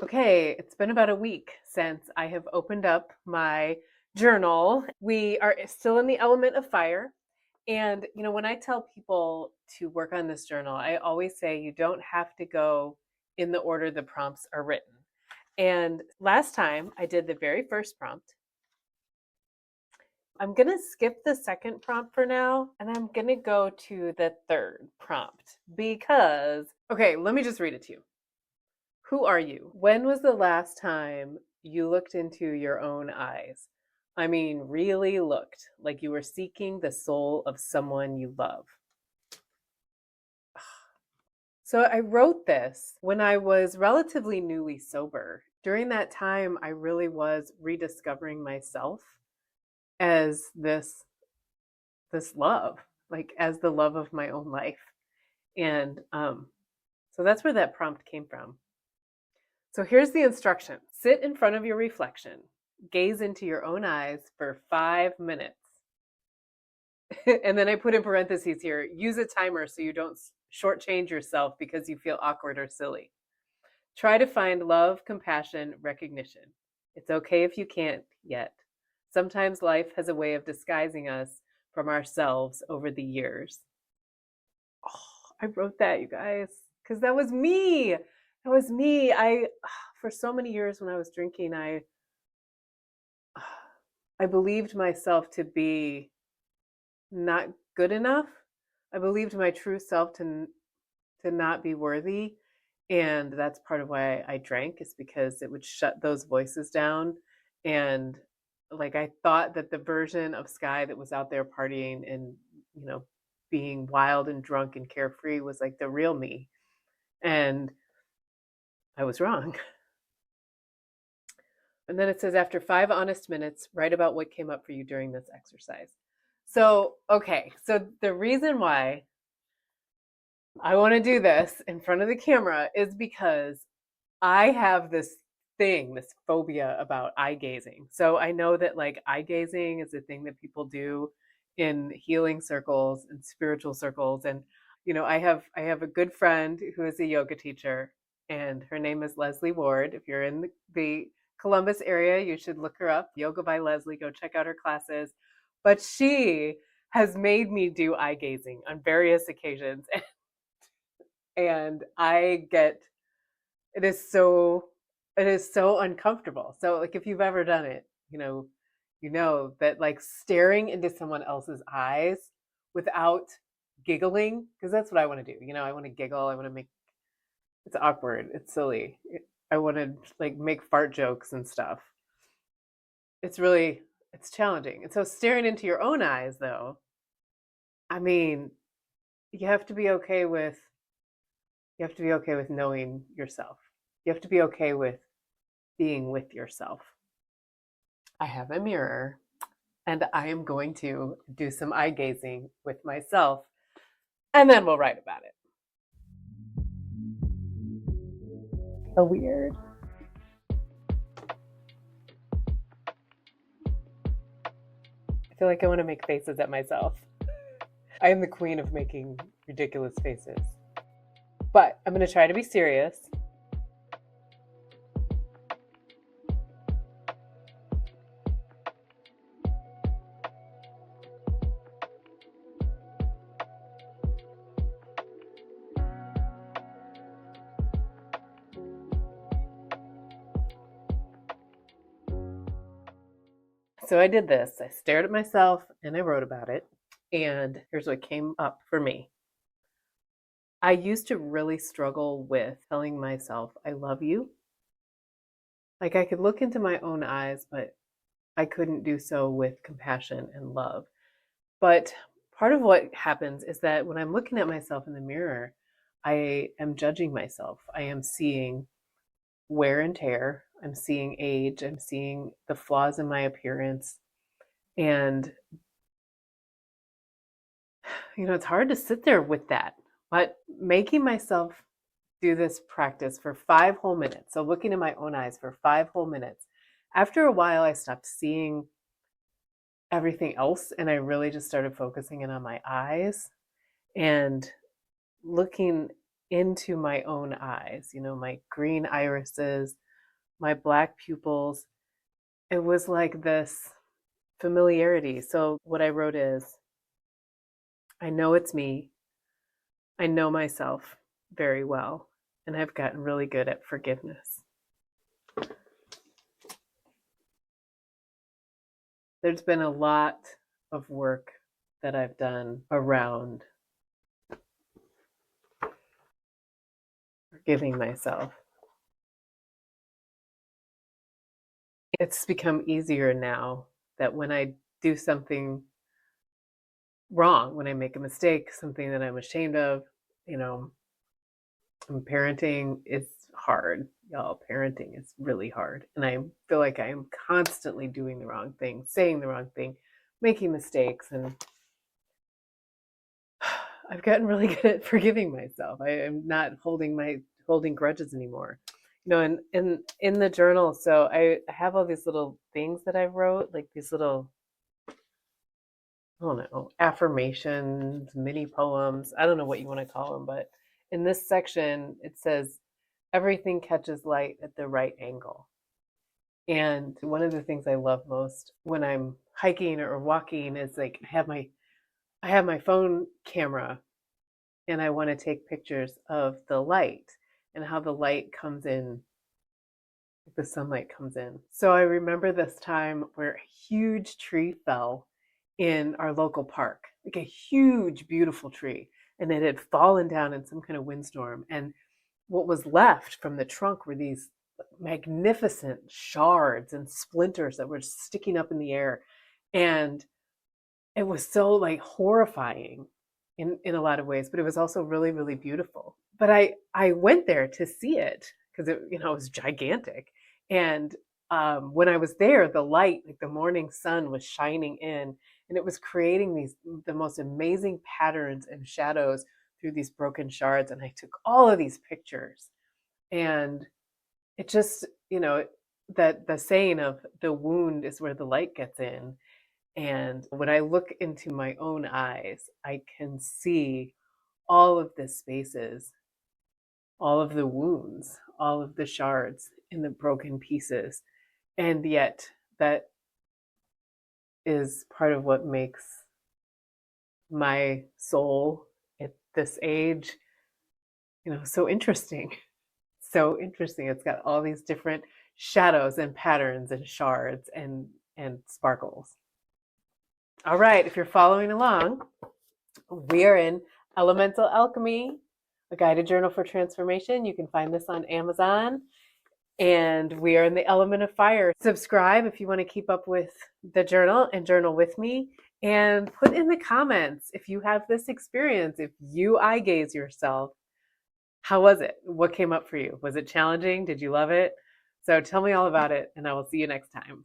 Okay, it's been about a week since I have opened up my journal. We are still in the element of fire. And, when I tell people to work on this journal, I always say you don't have to go in the order the prompts are written. And last time I did the very first prompt. I'm going to skip the second prompt for now, and I'm going to go to the third prompt because, okay, let me just read it to you. Who are you? When was the last time you looked into your own eyes? I mean, really looked like you were seeking the soul of someone you love. So I wrote this when I was relatively newly sober. During that time, I really was rediscovering myself as this love, like as the love of my own life. And so that's where that prompt came from. So here's the instruction. Sit in front of your reflection. Gaze into your own eyes for 5 minutes. And then I put in parentheses here, use a timer so you don't shortchange yourself because you feel awkward or silly. Try to find love, compassion, recognition. It's okay if you can't yet. Sometimes life has a way of disguising us from ourselves over the years. Oh, I wrote that, you guys, because that was me. That was me. For so many years when I was drinking, I believed myself to be not good enough. I believed my true self to not be worthy. And that's part of why I drank, is because it would shut those voices down. And like I thought that the version of Sky that was out there partying and, being wild and drunk and carefree was like the real me. And I was wrong. And then it says, after 5 honest minutes, write about what came up for you during this exercise. So, okay. So the reason why I want to do this in front of the camera is because I have this thing, this phobia about eye gazing. So I know that like eye gazing is a thing that people do in healing circles and spiritual circles. And I have a good friend who is a yoga teacher, and her name is Leslie Ward. If you're in the Columbus area, you should look her up. Yoga by Leslie. Go check out her classes. But she has made me do eye gazing on various occasions, and it is so uncomfortable. So like if you've ever done it, you know that like staring into someone else's eyes without giggling, because that's what I want to do. I want to giggle. I want to make it's awkward. It's silly. I want to like make fart jokes and stuff. It's challenging. And so staring into your own eyes though, I mean, you have to be okay with you have to be okay with knowing yourself. You have to be okay with being with yourself. I have a mirror and I am going to do some eye gazing with myself, and then we'll write about it. So weird. I feel like I want to make faces at myself. I am the queen of making ridiculous faces. But I'm going to try to be serious. So I did this. I stared at myself and I wrote about it. And here's what came up for me. I used to really struggle with telling myself, I love you. Like I could look into my own eyes, but I couldn't do so with compassion and love. But part of what happens is that when I'm looking at myself in the mirror, I am judging myself. I am seeing wear and tear. I'm seeing age. I'm seeing the flaws in my appearance. And, it's hard to sit there with that. But making myself do this practice for 5 whole minutes, so looking in my own eyes for 5 whole minutes, after a while, I stopped seeing everything else and I really just started focusing in on my eyes and looking into my own eyes, my green irises, my black pupils. It was like this familiarity. So what I wrote is, I know it's me. I know myself very well, and I've gotten really good at forgiveness. There's been a lot of work that I've done around forgiving myself. It's become easier now that when I do something wrong, when I make a mistake, something that I'm ashamed of, you know, parenting is hard. Y'all, parenting is really hard. And I feel like I am constantly doing the wrong thing, saying the wrong thing, making mistakes. And I've gotten really good at forgiving myself. I am not holding grudges anymore. You know, and in the journal, so I have all these little things that I wrote, like these little, I don't know, affirmations, mini poems. I don't know what you want to call them, but in this section, it says, everything catches light at the right angle. And one of the things I love most when I'm hiking or walking is like I have my phone camera and I want to take pictures of the light and how the light comes in, the sunlight comes in. So I remember this time where a huge tree fell in our local park, like a huge, beautiful tree, and it had fallen down in some kind of windstorm. And what was left from the trunk were these magnificent shards and splinters that were sticking up in the air. And it was so like horrifying in a lot of ways, but it was also really, really beautiful. But I went there to see it because it, you know, it was gigantic. And when I was there, the light, like the morning sun was shining in, and it was creating the most amazing patterns and shadows through these broken shards. And I took all of these pictures, and it just, you know, that the saying of the wound is where the light gets in. And when I look into my own eyes, I can see all of the spaces, all of the wounds, all of the shards in the broken pieces. And yet, that is part of what makes my soul at this age, you know, so interesting. So interesting. It's got all these different shadows and patterns and shards and sparkles. All right, if you're following along, we are in Elemental Alchemy, a guided journal for transformation. You can find this on Amazon. And we are in the element of fire. Subscribe if you want to keep up with the journal and journal with me. And put in the comments if you have this experience, if you eye gaze yourself. How was it? What came up for you? Was it challenging? Did you love it? So tell me all about it, and I will see you next time.